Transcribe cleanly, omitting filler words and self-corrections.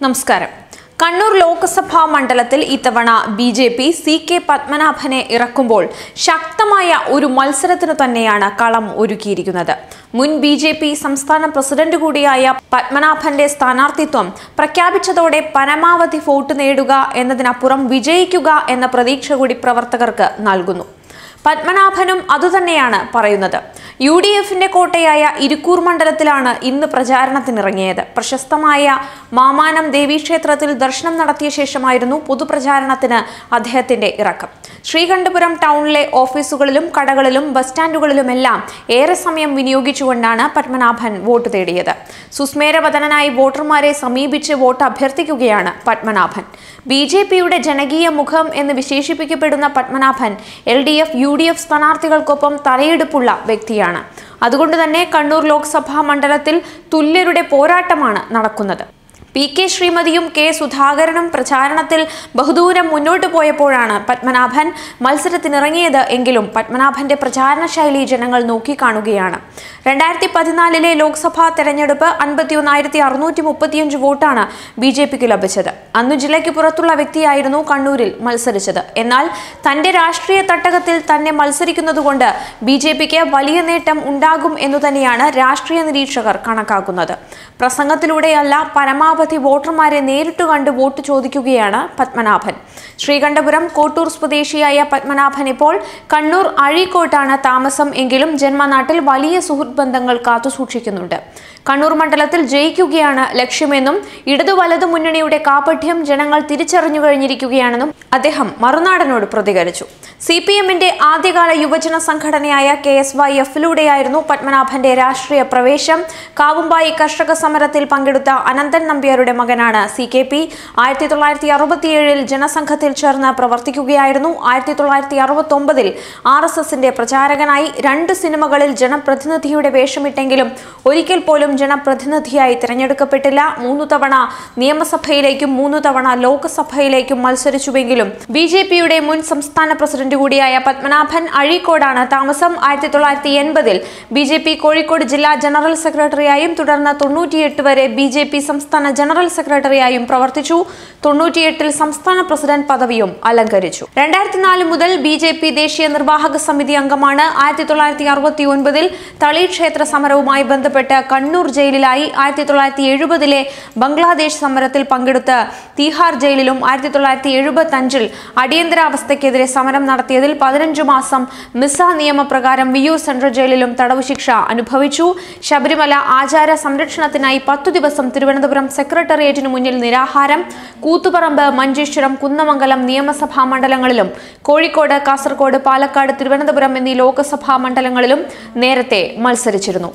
നമസ്കാരം. കണ്ണൂർ ലോക്സഭാ മണ്ഡലത്തിൽ ഇത്തവണ ബിജെപി CK പത്മനാഭനെ ഇറക്കുമ്പോൾ ശക്തമായ ഒരു മത്സരത്തിന് തന്നെയാണ് കളം ഒരുക്കിയിരിക്കുന്നത്. മുൻ ബിജെപി സംസ്ഥാന പ്രസിഡന്റ് കൂടിയായ പത്മനാഭന്റെ സ്ഥാനാർത്ഥിത്വം പ്രഖ്യാപിച്ചതോടെ പരമാവധി വോട്ട് നേടുക എന്നതിനപ്പുറം വിജയിക്കുക എന്ന പ്രതീക്ഷ കൂടി പ്രവർത്തകർക്ക് നൽകുന്നു. പത്മനാഭനും അതുതന്നെയാണ് പറയുന്നത്. UDFന്റെ കോട്ടയായ ഇരിക്കൂർ മണ്ഡലത്തിലാണ് ഇന്ന് പ്രചാരണത്തിനിറങ്ങിയത്. പ്രശസ്തമായ മാമാനം ദേവീക്ഷേത്രത്തിൽ ദർശനം നടത്തിയ ശേഷമായിരുന്നു പൊതുപ്രചാരണത്തിന് അദ്ദേഹത്തിന്റെ ഇറക്കം. ശ്രീകണ്ഠപുരം ടൗണിലെ ഓഫീസുകളിലും കടകളിലും ബസ് സ്റ്റാൻഡുകളിലുമെല്ലാം ഏറെ സമയം വിനിയോഗിച്ചുകൊണ്ടാണ് പത്മനാഭൻ വോട്ട് തേടിയത്. സുസ്മേരവദനായി വോട്ടർമാരെ സമീപിച്ച് വോട്ട് അഭ്യർത്ഥിക്കുകയാണ് പത്മനാഭൻ. ബിജെപിയുടെ ജനകീയ മുഖം എന്ന് വിശേഷിപ്പിക്കപ്പെടുന്ന പത്മനാഭൻ LDF UDF സ്ഥാനാർത്ഥികൾക്കൊപ്പം തലയെടുപ്പുള്ള വ്യക്തിയാണ്. അതുകൊണ്ട് തന്നെ കണ്ണൂർ ലോക്സഭാ മണ്ഡലത്തിൽ തുല്യരുടെ പോരാട്ടമാണ് നടക്കുന്നത്. PK ശ്രീമതിയും K സുധാകരനും പ്രചാരണത്തിൽ ബഹുദൂരം മുന്നോട്ട് പോയപ്പോഴാണ് പത്മനാഭൻ മത്സരത്തിനിറങ്ങിയത് എങ്കിലും പത്മനാഭന്റെ പ്രചാരണ ശൈലി ജനങ്ങൾ നോക്കിക്കാണുകയാണ്. 2014 ലോക്സഭാ തെരഞ്ഞെടുപ്പ് 51,635 വോട്ടാണ് BJPക്ക് ലഭിച്ചത്. അന്ന് ജില്ലയ്ക്ക് പുറത്തുള്ള വ്യക്തിയായിരുന്നു കണ്ണൂരിൽ മത്സരിച്ചത്. എന്നാൽ തന്റെ രാഷ്ട്രീയ തട്ടകത്തിൽ തന്നെ മത്സരിക്കുന്നതുകൊണ്ട് BJPക്ക് വലിയ നേട്ടം ഉണ്ടാകും എന്നു തന്നെയാണ് രാഷ്ട്രീയ നിരീക്ഷകർ കണക്കാക്കുന്നത്. പ്രസംഗത്തിലൂടെയല്ല, പരമാവധി വോട്ടർമാരെ നേരിട്ട് കണ്ട് വോട്ട് ചോദിക്കുകയാണ് പത്മനാഭൻ. ശ്രീകണ്ഠപുരം കോട്ടൂർ സ്വദേശിയായ പത്മനാഭൻ ഇപ്പോൾ കണ്ണൂർ അഴീക്കോട്ടാണ് താമസം എങ്കിലും ജന്മനാട്ടിൽ വലിയ സുഹൃത്ത് ബന്ധങ്ങൾ കാത്തുസൂക്ഷിക്കുന്നുണ്ട്. കണ്ണൂർ മണ്ഡലത്തിൽ ജയിക്കുകയാണ് ലക്ഷ്യമെന്നും ഇടതു വലതു മുന്നണിയുടെ കാപഠ്യം ജനങ്ങൾ തിരിച്ചറിഞ്ഞു കഴിഞ്ഞിരിക്കുകയാണെന്നും അദ്ദേഹം മറുനാടനോട് പ്രതികരിച്ചു. CPMന്റെ ആദ്യകാല യുവജന സംഘടനയായ KSYF-ലൂടെയായിരുന്നു പത്മനാഭന്റെ രാഷ്ട്രീയ പ്രവേശം. കാവുമ്പായി കർഷക സമരത്തിൽ പങ്കെടുത്ത അനന്തൻ നമ്പ്യാരുടെ മകനാണ് CKP. 1967 ജനസംഘത്തിൽ ചേർന്ന് പ്രവർത്തിക്കുകയായിരുന്നു. 1969 RSSന്റെ പ്രചാരകനായി 2 സിനിമകളിൽ ജനപ്രതിനിധിയുടെ വേഷമിട്ടെങ്കിലും ഒരിക്കൽ പോലും ജനപ്രതിനിധിയായി തിരഞ്ഞെടുക്കപ്പെട്ടില്ല. 3 തവണ നിയമസഭയിലേക്കും 3 തവണ ലോക്സഭയിലേക്കും മത്സരിച്ചുവെങ്കിലും BJPയുടെ മുൻ സംസ്ഥാന പ്രസിഡന്റ് കൂടിയായ പത്മനാഭൻ അഴീക്കോടാണ് താമസം. 1980 BJP കോഴിക്കോട് ജില്ലാ ജനറൽ സെക്രട്ടറിയായും തുടർന്ന് 98 വരെ BJP സംസ്ഥാന ജനറൽ സെക്രട്ടറിയായും പ്രവർത്തിച്ചു. 98 സംസ്ഥാന പ്രസിഡന്റ് പദവിയും അലങ്കരിച്ചു. 2004 മുതൽ BJP ദേശീയ നിർവാഹക സമിതി അംഗമാണ്. 1969 തളി ക്ഷേത്ര സമരവുമായി ബന്ധപ്പെട്ട് കണ്ണൂർ ജയിലിലായി. 1970 ബംഗ്ലാദേശ് സമരത്തിൽ പങ്കെടുത്ത് തീഹാർ ജയിലിലും 1975 അടിയന്തരാവസ്ഥയ്ക്കെതിരെ സമരം നടത്തിയതിൽ 15 മാസം മിസ നിയമപ്രകാരം വിയൂർ സെൻട്രൽ ജയിലിലും തടവ് ശിക്ഷ അനുഭവിച്ചു. ശബരിമല ആചാര സംരക്ഷണത്തിനായി 10 ദിവസം തിരുവനന്തപുരം സെക്രട്ടേറിയറ്റിനു മുന്നിൽ നിരാഹാരം. കൂത്തുപറമ്പ്, മഞ്ചേശ്വരം, കുന്നമംഗലം നിയമസഭാ മണ്ഡലങ്ങളിലും കോഴിക്കോട്, കാസർഗോഡ്, പാലക്കാട്, തിരുവനന്തപുരം എന്നീ ലോക്സഭാ മണ്ഡലങ്ങളിലും നേരത്തെ മത്സരിച്ചിരുന്നു.